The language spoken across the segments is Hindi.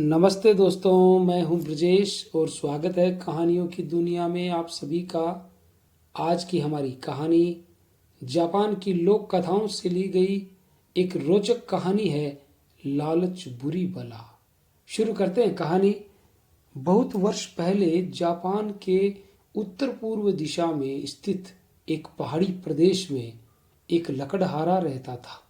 नमस्ते दोस्तों, मैं हूं ब्रजेश और स्वागत है कहानियों की दुनिया में आप सभी का। आज की हमारी कहानी जापान की लोक कथाओं से ली गई एक रोचक कहानी है, लालच बुरी बला। शुरू करते हैं कहानी। बहुत वर्ष पहले जापान के उत्तर पूर्व दिशा में स्थित एक पहाड़ी प्रदेश में एक लकड़हारा रहता था।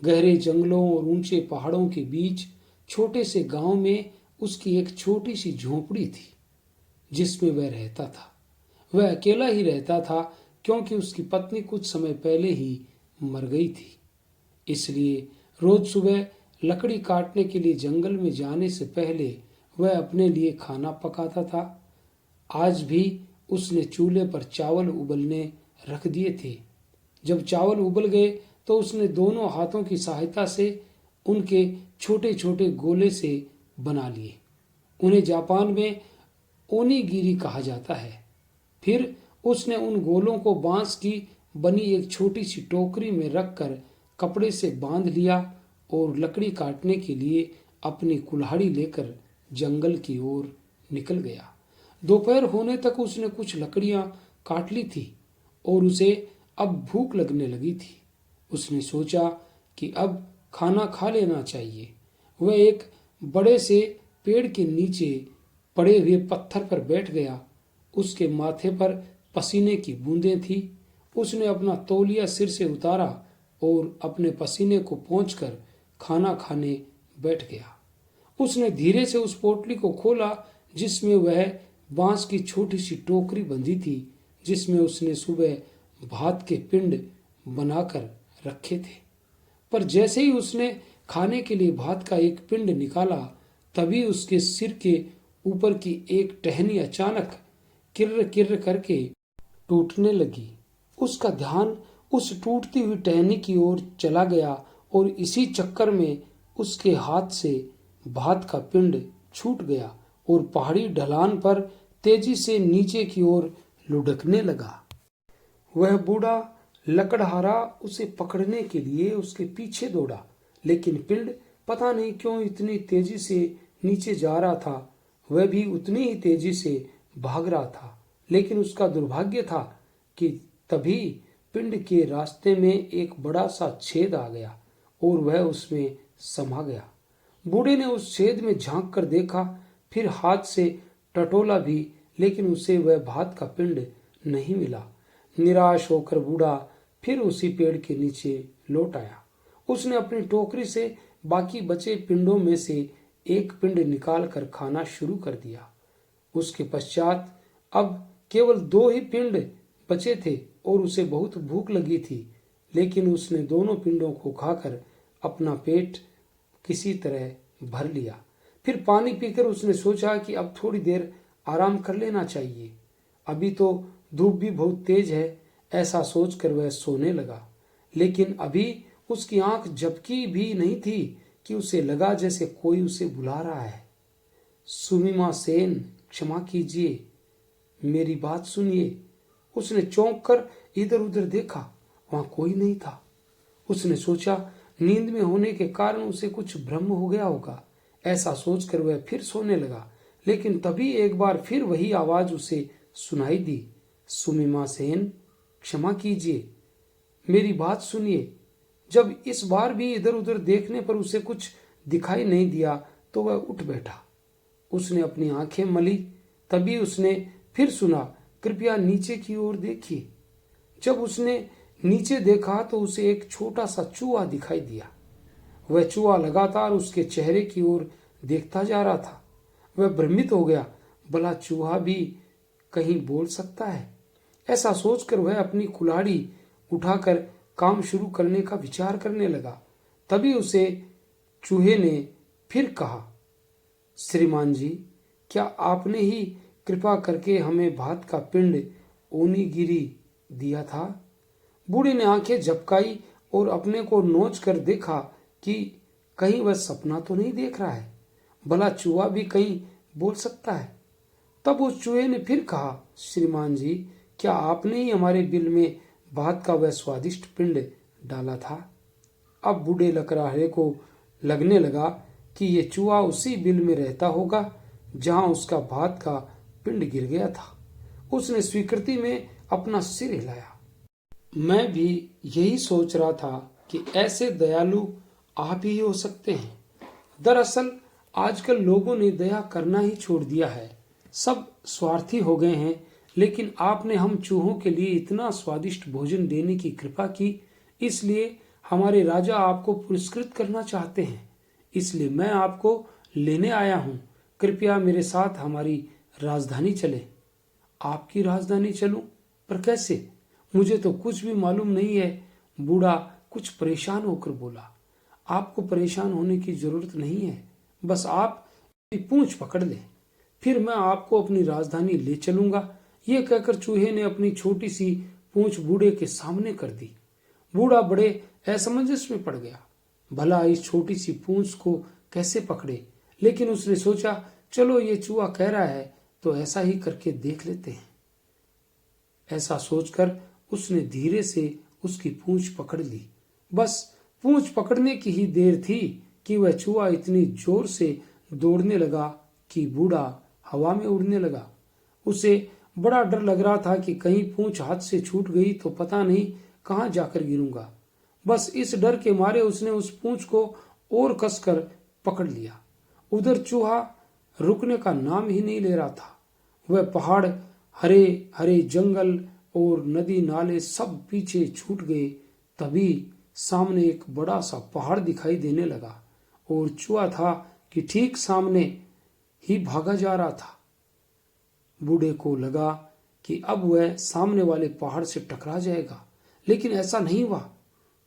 गहरे जंगलों और ऊंचे पहाड़ों के बीच छोटे से गांव में उसकी एक छोटी सी झोपड़ी थी जिसमें वह रहता था। वह अकेला ही रहता था क्योंकि उसकी पत्नी कुछ समय पहले ही मर गई थी। इसलिए रोज सुबह लकड़ी काटने के लिए जंगल में जाने से पहले वह अपने लिए खाना पकाता था। आज भी उसने चूल्हे पर चावल उबलने रख दिए थे। जब चावल उबल गए तो उसने दोनों हाथों की सहायता से उनके छोटे छोटे गोले से बना लिए। उन्हें जापान में ओनीगिरी कहा जाता है। फिर उसने उन गोलों को बांस की बनी एक छोटी सी टोकरी में रखकर कपड़े से बांध लिया और लकड़ी काटने के लिए अपनी कुल्हाड़ी लेकर जंगल की ओर निकल गया। दोपहर होने तक उसने कुछ लकड़ियां काट ली थी और उसे अब भूख लगने लगी थी। उसने सोचा कि अब खाना खा लेना चाहिए। वह एक बड़े से पेड़ के नीचे पड़े हुए पत्थर पर बैठ गया। उसके माथे पर पसीने की बूंदें थी। उसने अपना तौलिया सिर से उतारा और अपने पसीने को पोंछकर खाना खाने बैठ गया। उसने धीरे से उस पोटली को खोला जिसमें वह बांस की छोटी सी टोकरी बंधी थी, जिसमें उसने सुबह भात के पिंड बनाकर रखे थे। पर जैसे ही उसने खाने के लिए भात का एक पिंड निकाला, तभी उसके सिर के ऊपर की एक टहनी अचानक किर्र किर्र करके टूटने लगी। उसका ध्यान उस टूटती हुई टहनी की ओर चला गया और इसी चक्कर में उसके हाथ से भात का पिंड छूट गया और पहाड़ी ढलान पर तेजी से नीचे की ओर लुढ़कने लगा। वह बूढ़ा लकड़हारा उसे पकड़ने के लिए उसके पीछे दौड़ा, लेकिन पिंड पता नहीं क्यों इतनी तेजी से नीचे जा रहा था। वह भी उतनी ही तेजी से भाग रहा था, लेकिन उसका दुर्भाग्य था कि तभी पिंड के रास्ते में एक बड़ा सा छेद आ गया और वह उसमें समा गया। बूढ़े ने उस छेद में झांक कर देखा, फिर हाथ से टटोला भी, लेकिन उसे वह भात का पिंड नहीं मिला। निराश होकर बूढ़ा फिर उसी पेड़ के नीचे लौट आया। उसने अपनी टोकरी से बाकी बचे पिंडों में से एक पिंड निकाल कर खाना शुरू कर दिया। उसके पश्चात अब केवल 2 ही पिंड बचे थे और उसे बहुत भूख लगी थी, लेकिन उसने दोनों पिंडों को खाकर अपना पेट किसी तरह भर लिया। फिर पानी पीकर उसने सोचा कि अब थोड़ी देर आराम कर लेना चाहिए। अभी तो धूप भी बहुत तेज है। ऐसा सोचकर वह सोने लगा, लेकिन अभी उसकी आंख झपकी भी नहीं थी कि उसे लगा जैसे कोई उसे बुला रहा है। सुमिमा सेन, क्षमा कीजिए, मेरी बात सुनिए। उसने चौंक कर इधर उधर देखा, वहां कोई नहीं था। उसने सोचा नींद में होने के कारण उसे कुछ भ्रम हो गया होगा। ऐसा सोचकर वह फिर सोने लगा, लेकिन तभी एक बार फिर वही आवाज उसे सुनाई दी, सुमिमा सेन, क्षमा कीजिए, मेरी बात सुनिए। जब इस बार भी इधर उधर देखने पर उसे कुछ दिखाई नहीं दिया तो वह उठ बैठा। उसने अपनी आंखें मली, तभी उसने फिर सुना, कृपया नीचे की ओर देखिए। जब उसने नीचे देखा तो उसे एक छोटा सा चूहा दिखाई दिया। वह चूहा लगातार उसके चेहरे की ओर देखता जा रहा था। वह भ्रमित हो गया, भला चूहा भी कहीं बोल सकता है। ऐसा सोचकर वह अपनी कुल्हाड़ी उठाकर काम शुरू करने का विचार करने लगा। तभी उसे चूहे ने फिर कहा, श्रीमान जी, क्या आपने ही कृपा करके हमें भात का पिंड ओनीगिरी दिया था? बूढ़े ने आंखें झपकाई और अपने को नोच कर देखा कि कहीं वह सपना तो नहीं देख रहा है। भला चूहा भी कहीं बोल सकता है। तब उस चूहे ने फिर कहा, श्रीमान जी, क्या आपने ही हमारे बिल में भात का वह स्वादिष्ट पिंड डाला था? अब बूढ़े लकड़हारे को लगने लगा कि ये चूहा उसी बिल में रहता होगा जहां उसका भात का पिंड गिर गया था। उसने स्वीकृति में अपना सिर हिलाया। मैं भी यही सोच रहा था कि ऐसे दयालु आप ही हो सकते हैं। दरअसल आजकल लोगों ने दया करना ही छोड़ दिया है। सब स्वार्थी हो गए हैं। लेकिन आपने हम चूहों के लिए इतना स्वादिष्ट भोजन देने की कृपा की, इसलिए हमारे राजा आपको पुरस्कृत करना चाहते हैं। इसलिए मैं आपको लेने आया हूं। कृपया मेरे साथ हमारी राजधानी चले। आपकी राजधानी चलूं? पर कैसे? मुझे तो कुछ भी मालूम नहीं है। बूढ़ा कुछ परेशान होकर बोला। आपको परेशान होने की जरूरत नहीं है। बस आप मेरी पूंछ पकड़ लें, फिर मैं आपको अपनी राजधानी ले चलूंगा। यह कहकर चूहे ने अपनी छोटी सी पूंछ बूढ़े के सामने कर दी। बूढ़ा बड़े असमंजस में पड़ गया। भला इस छोटी सी पूंछ को कैसे पकड़े, लेकिन उसने सोचा चलो ये चूहा कह रहा है तो ऐसा ही करके देख लेते हैं। ऐसा सोचकर उसने धीरे से उसकी पूंछ पकड़ ली। बस पूंछ पकड़ने की ही देर थी कि वह चूहा इतनी जोर से दौड़ने लगा कि बूढ़ा हवा में उड़ने लगा। उसे बड़ा डर लग रहा था कि कहीं पूंछ हाथ से छूट गई तो पता नहीं कहां जाकर गिरूंगा। बस इस डर के मारे उसने उस पूंछ को और कसकर पकड़ लिया। उधर चूहा रुकने का नाम ही नहीं ले रहा था। वह पहाड़, हरे हरे जंगल और नदी नाले सब पीछे छूट गए। तभी सामने एक बड़ा सा पहाड़ दिखाई देने लगा और चूहा था कि ठीक सामने ही भागा जा रहा था। बूढ़े को लगा कि अब वह सामने वाले पहाड़ से टकरा जाएगा, लेकिन ऐसा नहीं हुआ,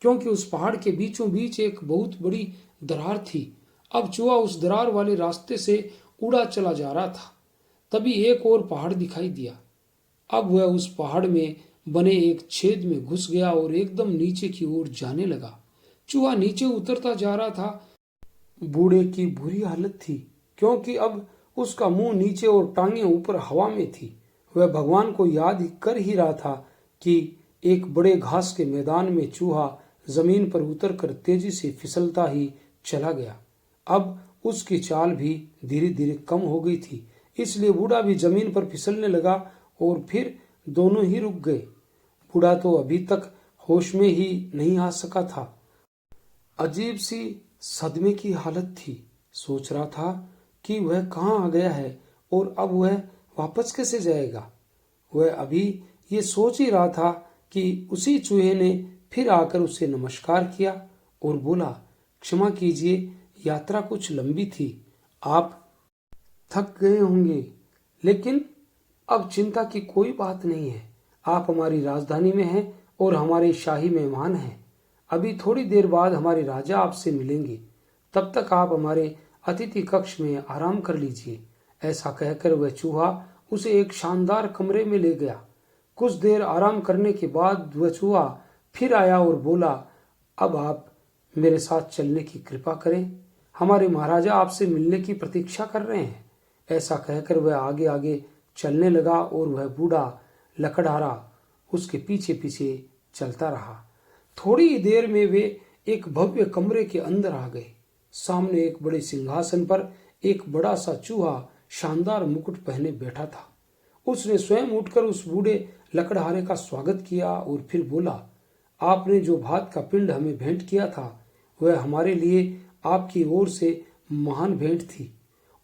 क्योंकि उस पहाड़ के बीचों बीच एक बहुत बड़ी दरार थी। अब चूहा उस दरार वाले रास्ते से उड़ा चला जा रहा था। तभी एक और पहाड़ दिखाई दिया। अब वह उस पहाड़ में बने एक छेद में घुस गया और एकदम नीचे की ओर जाने लगा। चूहा नीचे उतरता जा रहा था। बूढ़े की बुरी हालत थी, क्योंकि अब उसका मुंह नीचे और टांगें ऊपर हवा में थी। वह भगवान को याद कर ही रहा था कि एक बड़े घास के मैदान में चूहा जमीन पर उतरकर तेजी से फिसलता ही चला गया। अब उसकी चाल भी धीरे धीरे कम हो गई थी, इसलिए बूढ़ा भी जमीन पर फिसलने लगा और फिर दोनों ही रुक गए। बूढ़ा तो अभी तक होश में ही नहीं आ सका था। अजीब सी सदमे की हालत थी। सोच रहा था कि वह कहाँ आ गया है और अब वह वापस कैसे जाएगा। वह अभी ये सोच ही रहा था कि उसी चूहे ने फिर आकर उसे नमस्कार किया और बोला, क्षमा कीजिए, यात्रा कुछ लंबी थी, आप थक गए होंगे, लेकिन अब चिंता की कोई बात नहीं है। आप हमारी राजधानी में हैं और हमारे शाही मेहमान हैं। अभी थोड़ी देर बाद हमारे राजा आपसे मिलेंगे। तब तक आप हमारे अतिथि कक्ष में आराम कर लीजिए। ऐसा कहकर वह चूहा उसे एक शानदार कमरे में ले गया। कुछ देर आराम करने के बाद वह चूहा फिर आया और बोला, अब आप मेरे साथ चलने की कृपा करें। हमारे महाराजा आपसे मिलने की प्रतीक्षा कर रहे हैं। ऐसा कहकर वह आगे आगे चलने लगा और वह बूढ़ा लकड़हारा उसके पीछे पीछे चलता रहा। थोड़ी ही देर में वे एक भव्य कमरे के अंदर आ गए। सामने एक बड़े सिंहासन पर एक बड़ा सा चूहा शानदार मुकुट पहने बैठा था। उसने स्वयं उठकर उस बूढ़े लकड़हारे का स्वागत किया और फिर बोला, आपने जो भात का पिंड हमें भेंट किया था वह हमारे लिए आपकी ओर से महान भेंट थी।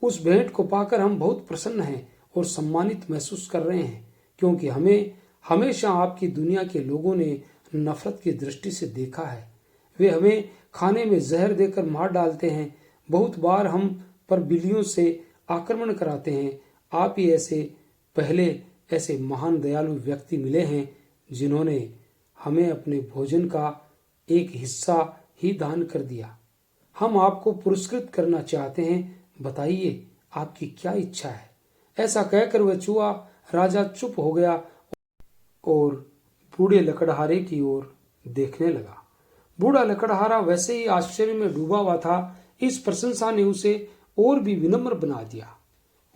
उस भेंट को पाकर हम बहुत प्रसन्न हैं और सम्मानित महसूस कर रहे हैं, क्योंकि हमें हमेशा आपकी दुनिया के लोगों ने नफरत की दृष्टि से देखा है। वे हमें खाने में जहर देकर मार डालते हैं। बहुत बार हम पर बिल्लियों से आक्रमण कराते हैं। आप ही पहले ऐसे महान दयालु व्यक्ति मिले हैं जिन्होंने हमें अपने भोजन का एक हिस्सा ही दान कर दिया। हम आपको पुरस्कृत करना चाहते हैं। बताइए आपकी क्या इच्छा है। ऐसा कहकर वह चूहा राजा चुप हो गया और बूढ़े लकड़हारे की ओर देखने लगा। बूढ़ा लकड़हारा वैसे ही आश्चर्य में डूबा हुआ था। इस प्रशंसा ने उसे और भी विनम्र बना दिया।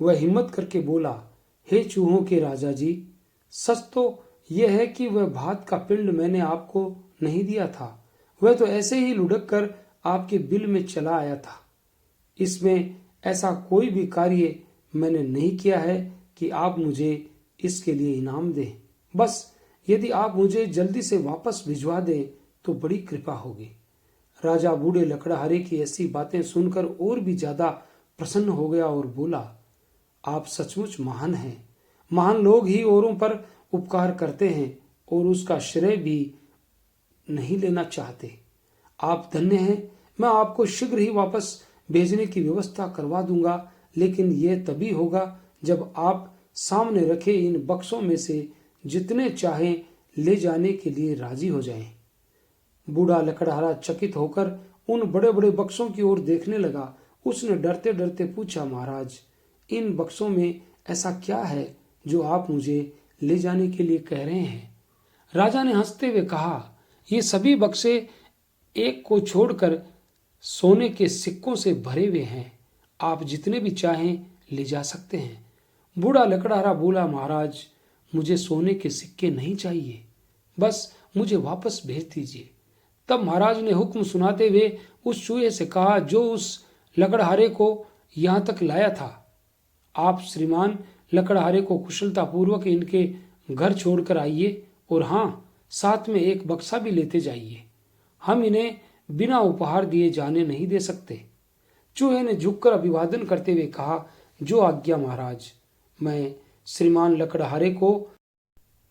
वह हिम्मत करके बोला, हे चूहों के राजा जी, सच तो यह है कि वह भात का पिंड मैंने आपको नहीं दिया था। वह तो ऐसे ही लुढ़क कर आपके बिल में चला आया था। इसमें ऐसा कोई भी कार्य मैंने नहीं किया है कि आप मुझे इसके लिए इनाम दें। बस यदि आप मुझे जल्दी से वापस भिजवा दें तो बड़ी कृपा होगी। राजा बूढ़े लकड़हारे की ऐसी बातें सुनकर और भी ज्यादा प्रसन्न हो गया और बोला, आप सचमुच महान हैं। महान लोग ही औरों पर उपकार करते हैं और उसका श्रेय भी नहीं लेना चाहते। आप धन्य हैं। मैं आपको शीघ्र ही वापस भेजने की व्यवस्था करवा दूंगा, लेकिन यह तभी होगा जब आप सामने रखे इन बक्सों में से जितने चाहें ले जाने के लिए राजी हो जाएं। बूढ़ा लकड़हारा चकित होकर उन बड़े बड़े बक्सों की ओर देखने लगा। उसने डरते डरते पूछा, महाराज, इन बक्सों में ऐसा क्या है जो आप मुझे ले जाने के लिए कह रहे हैं? राजा ने हंसते हुए कहा, ये सभी बक्से एक को छोड़कर सोने के सिक्कों से भरे हुए हैं। आप जितने भी चाहें ले जा सकते हैं। बूढ़ा लकड़हारा बोला, महाराज, मुझे सोने के सिक्के नहीं चाहिए, बस मुझे वापस भेज दीजिए। तब महाराज ने हुक्म सुनाते हुए उस चूहे से कहा जो उस लकड़हारे को यहां तक लाया था, आप श्रीमान लकड़हारे को कुशलतापूर्वक इनके घर छोड़कर आइए और हाँ, साथ में एक बक्सा भी लेते जाइए। हम इन्हें बिना उपहार दिए जाने नहीं दे सकते। चूहे ने झुककर अभिवादन करते हुए कहा, जो आज्ञा महाराज। मैं श्रीमान लकड़हारे को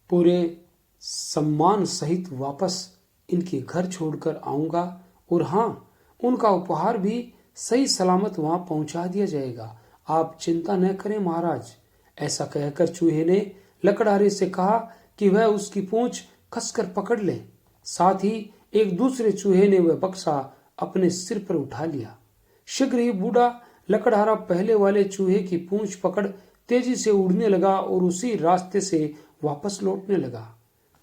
पूरे सम्मान सहित वापस इनके घर छोड़कर आऊंगा और हाँ, उनका उपहार भी सही सलामत वहां पहुंचा दिया जाएगा। आप चिंता न करें महाराज। ऐसा कहकर चूहे ने लकड़हारे से कहा कि वह उसकी पूंछ कसकर पकड़ ले। साथ ही एक दूसरे चूहे ने वह बक्सा अपने सिर पर उठा लिया। शीघ्र ही बूढ़ा लकड़हारा पहले वाले चूहे की पूंछ पकड़ तेजी से उड़ने लगा और उसी रास्ते से वापस लौटने लगा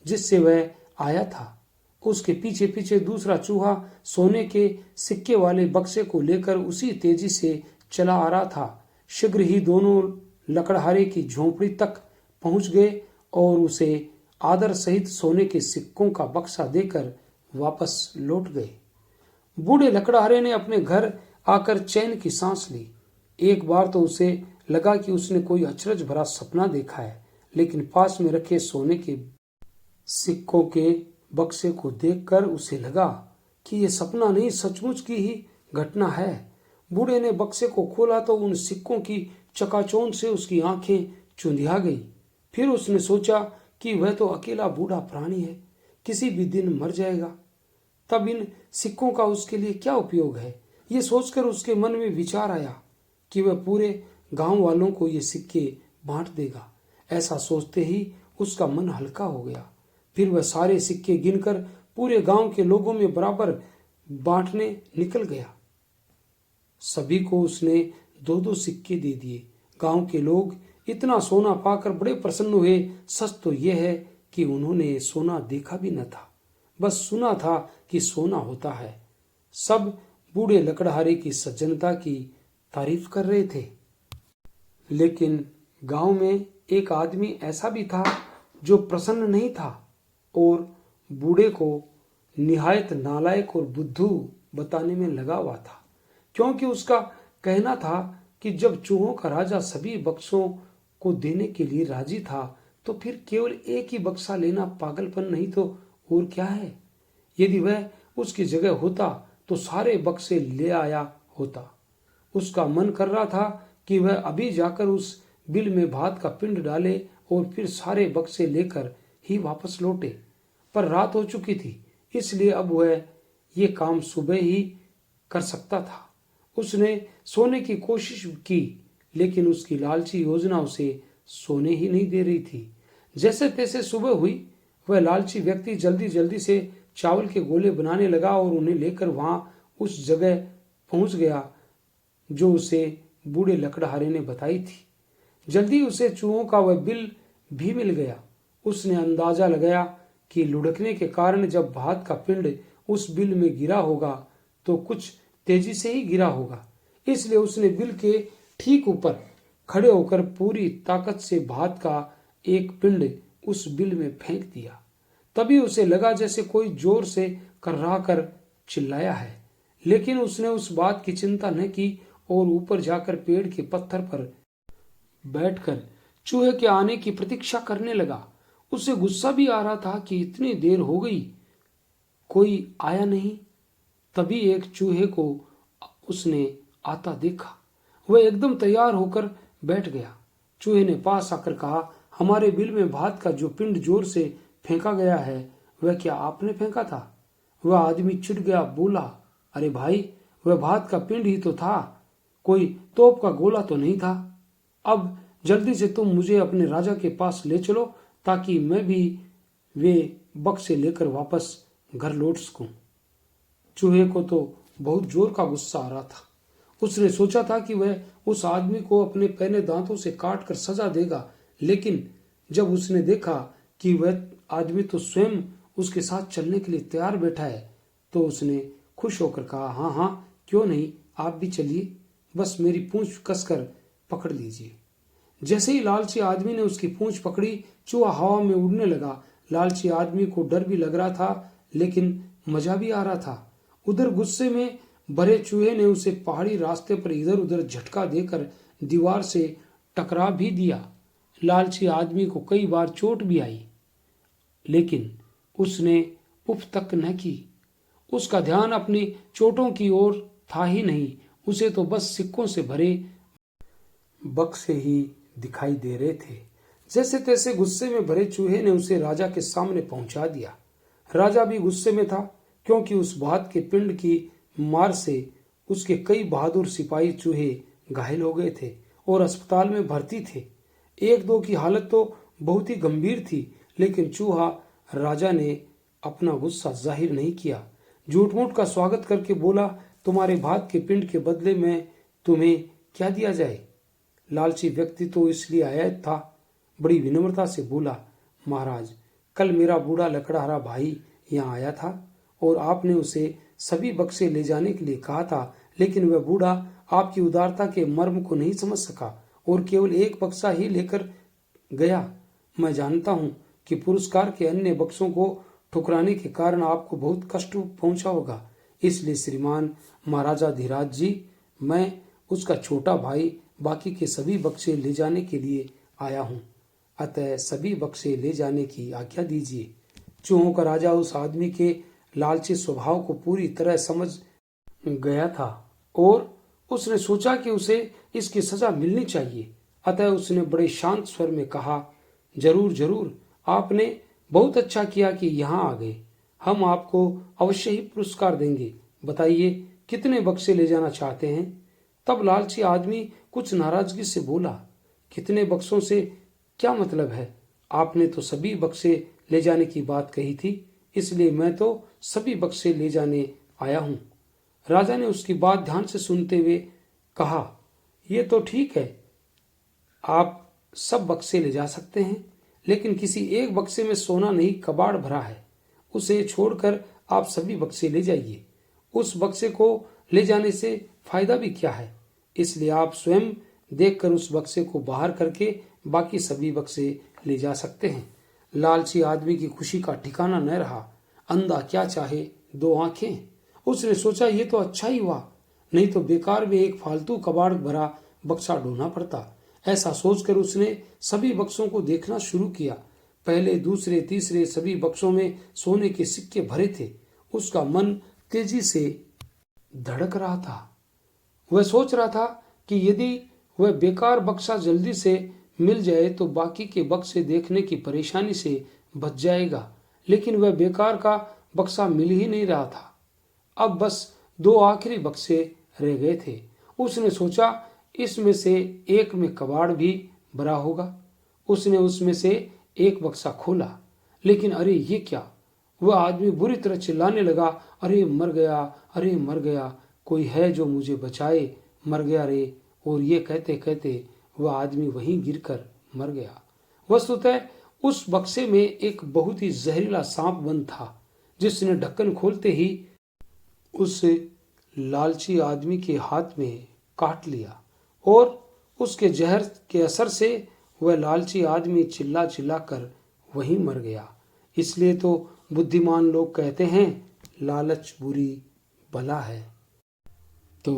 जिससे वह आया था। उसके पीछे पीछे दूसरा चूहा सोने के सिक्के वाले बक्से को लेकर उसी तेजी से चला आ रहा था। शीघ्र ही दोनों लकड़हारे की झोंपड़ी तक पहुंच गए और उसे आदर सहित सोने के सिक्कों का बक्सा देकर वापस लौट गए। बूढ़े लकड़हारे ने अपने घर आकर चैन की सांस ली। एक बार तो उसे लगा कि उसने कोई अचरज भरा सपना देखा है, लेकिन पास में रखे सोने के सिक्कों के बक्से को देखकर उसे लगा कि यह सपना नहीं, सचमुच की ही घटना है। बूढ़े ने बक्से को खोला तो उन सिक्कों की चकाचौंध से उसकी आंखें चुंधिया गई। फिर उसने सोचा कि वह तो अकेला बूढ़ा प्राणी है, किसी भी दिन मर जाएगा। तब इन सिक्कों का उसके लिए क्या उपयोग है? ये सोचकर उसके मन में विचार आया कि वह पूरे गांव वालों को ये सिक्के बांट देगा। ऐसा सोचते ही उसका मन हल्का हो गया। फिर वह सारे सिक्के गिनकर पूरे गांव के लोगों में बराबर बांटने निकल गया। सभी को उसने 2-2 सिक्के दे दिए। गांव के लोग इतना सोना पाकर बड़े प्रसन्न हुए। सच तो यह है कि उन्होंने सोना देखा भी न था, बस सुना था कि सोना होता है। सब बूढ़े लकड़हारे की सज्जनता की तारीफ कर रहे थे। लेकिन गांव में एक आदमी ऐसा भी था जो प्रसन्न नहीं था और बूढ़े को निहायत नालायक और बुद्धू बताने में लगा हुआ था, क्योंकि उसका कहना था कि जब चूहों का राजा सभी बक्सों को देने के लिए राजी था तो फिर केवल एक ही बक्सा लेना पागलपन नहीं तो और क्या है। यदि वह उसकी जगह होता तो सारे बक्से ले आया होता। उसका मन कर रहा था कि वह अभी जाकर उस बिल में भात का पिंड डाले और फिर सारे बक्से लेकर ही वापस लौटे, पर रात हो चुकी थी, इसलिए अब वह ये काम सुबह ही कर सकता था। उसने सोने की कोशिश की, लेकिन उसकी लालची योजना उसे सोने ही नहीं दे रही थी। जैसे तैसे सुबह हुई। वह लालची व्यक्ति जल्दी जल्दी से चावल के गोले बनाने लगा और उन्हें लेकर वहां उस जगह पहुंच गया जो उसे बूढ़े लकड़हारे ने बताई थी। जल्दी उसे चूहों का वह बिल भी मिल गया। उसने अंदाजा लगाया कि लुढ़कने के कारण जब भात का पिंड उस बिल में गिरा होगा तो कुछ तेजी से ही गिरा होगा, इसलिए उसने बिल के ठीक ऊपर खड़े होकर पूरी ताकत से भात का एक पिंड उस बिल में फेंक दिया। तभी उसे लगा जैसे कोई जोर से कर्राकर चिल्लाया है, लेकिन उसने उस बात की चिंता न की और ऊपर जाकर पेड़ के पत्थर पर बैठकर चूहे के आने की प्रतीक्षा करने लगा। उसे गुस्सा भी आ रहा था कि इतनी देर हो गई, कोई आया नहीं। तभी एक चूहे को उसने आता देखा। वह एकदम तैयार होकर बैठ गया। चूहे ने पास आकर कहा, हमारे बिल में भात का जो पिंड जोर से फेंका गया है, वह क्या आपने फेंका था? वह आदमी चिढ़ गया, बोला, अरे भाई, वह भात का पिंड ही तो था, कोई तोप का गोला तो नहीं था। अब जल्दी से तुम मुझे अपने राजा के पास ले चलो, ताकि मैं भी वे बक्से लेकर वापस घर लौट सकूं। चूहे को तो बहुत जोर का गुस्सा आ रहा था। उसने सोचा था कि वह उस आदमी को अपने पहले दांतों से काट कर सजा देगा, लेकिन जब उसने देखा कि वह आदमी तो स्वयं उसके साथ चलने के लिए तैयार बैठा है, तो उसने खुश होकर कहा, हाँ हाँ, क्यों नहीं, आप भी चलिए, बस मेरी पूंछ कसकर पकड़ लीजिए। जैसे ही लालची आदमी ने उसकी पूंछ पकड़ी, चूहा हवा में उड़ने लगा। लालची आदमी को डर भी लग रहा था, लेकिन मजा भी आ रहा था। उधर गुस्से में भरे चूहे ने उसे पहाड़ी रास्ते पर इधर उधर झटका देकर दीवार से टकरा भी दिया। लालची आदमी को कई बार चोट भी आई, लेकिन उसने उफ तक न की। उसका ध्यान अपनी चोटों की ओर था ही नहीं, उसे तो बस सिक्कों से भरे बक्से ही दिखाई दे रहे थे। जैसे तैसे गुस्से में भरे चूहे ने उसे राजा के सामने पहुंचा दिया। राजा भी गुस्से में था, क्योंकि उस भात के पिंड की मार से उसके कई बहादुर सिपाही चूहे घायल हो गए थे और अस्पताल में भर्ती थे। एक दो की हालत तो बहुत ही गंभीर थी, लेकिन चूहा राजा ने अपना गुस्सा जाहिर नहीं किया। झूठ मूठ का स्वागत करके बोला, तुम्हारे भात के पिंड के बदले में तुम्हें क्या दिया जाए? लालची व्यक्ति तो इसलिए आया था। बड़ी विनम्रता से बोला, महाराज, कल मेरा बूढ़ा लकड़हारा भाई यहाँ आया था और आपने उसे सभी बक्से ले जाने के लिए कहा था, लेकिन वह बूढ़ा आपकी उदारता के मर्म को नहीं समझ सका और केवल एक बक्सा ही लेकर गया। मैं जानता हूँ कि पुरस्कार के अन्य बक्सों को ठुकराने के कारण आपको बहुत कष्ट पहुंचा होगा, इसलिए श्रीमान महाराजा धीराज जी, मैं उसका छोटा भाई बाकी के सभी बक्से ले जाने के लिए आया हूँ, अतः सभी बक्से ले जाने की आज्ञा दीजिए। चूहों का राजा उस आदमी के लालची स्वभाव को पूरी तरह समझ गया था और उसने सोचा कि उसे इसकी सजा मिलनी चाहिए। अतः उसने बड़े शांत स्वर में कहा, जरूर जरूर, आपने बहुत अच्छा किया कि यहाँ आ गए। हम आपको अवश्य ही पुरस्कार देंगे। बताइए, कितने बक्से ले जाना चाहते हैं? तब लालची आदमी कुछ नाराजगी से बोला, कितने बक्सों से क्या मतलब है? आपने तो सभी बक्से ले जाने की बात कही थी, इसलिए मैं तो सभी बक्से ले जाने आया हूँ। राजा ने उसकी बात ध्यान से सुनते हुए कहा, यह तो ठीक है, आप सब बक्से ले जा सकते हैं, लेकिन किसी एक बक्से में सोना नहीं कबाड़ भरा है, उसे छोड़कर आप सभी बक्से ले जाइए। उस बक्से को ले जाने से फायदा भी क्या है? इसलिए आप स्वयं देखकर उस बक्से को बाहर करके बाकी सभी बक्से ले जा सकते हैं। लालची आदमी की खुशी का ठिकाना न रहा। अंधा क्या चाहे दो आंखें। उसने सोचा, ये तो अच्छा ही हुआ, नहीं तो बेकार में एक फालतू कबाड़ भरा बक्सा ढूंढना पड़ता। ऐसा सोचकर उसने सभी बक्सों को देखना शुरू किया। पहले, दूसरे, तीसरे सभी बक्सों में सोने के सिक्के भरे थे। उसका मन तेजी से धड़क रहा था। वह सोच रहा था कि यदि वह बेकार बक्सा जल्दी से मिल जाए तो बाकी के बक्से देखने की परेशानी से बच जाएगा, लेकिन वह बेकार का बक्सा मिल ही नहीं रहा था। अब बस दो आखिरी बक्से रह गए थे। उसने सोचा, इसमें से एक में कबाड़ भी भरा होगा। उसने उसमें से एक बक्सा खोला, लेकिन अरे ये क्या! वह आदमी बुरी तरह चिल्लाने लगा, अरे मर गया, अरे मर गया, कोई है जो मुझे बचाए, मर गया रे। और ये कहते कहते वह आदमी वहीं गिरकर मर गया। वस्तुतः उस बक्से में एक बहुत ही जहरीला सांप बंद था, जिसने ढक्कन खोलते ही उस लालची आदमी के हाथ में काट लिया और उसके जहर के असर से वह लालची आदमी चिल्ला चिल्ला कर वहीं मर गया। इसलिए तो बुद्धिमान लोग कहते हैं, लालच बुरी बला है। तो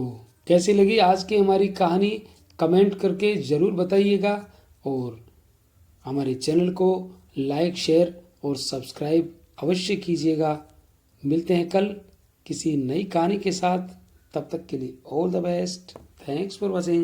कैसी लगी आज की हमारी कहानी कमेंट करके ज़रूर बताइएगा और हमारे चैनल को लाइक शेयर और सब्सक्राइब अवश्य कीजिएगा। मिलते हैं कल किसी नई कहानी के साथ। तब तक के लिए all the best. Thanks for watching.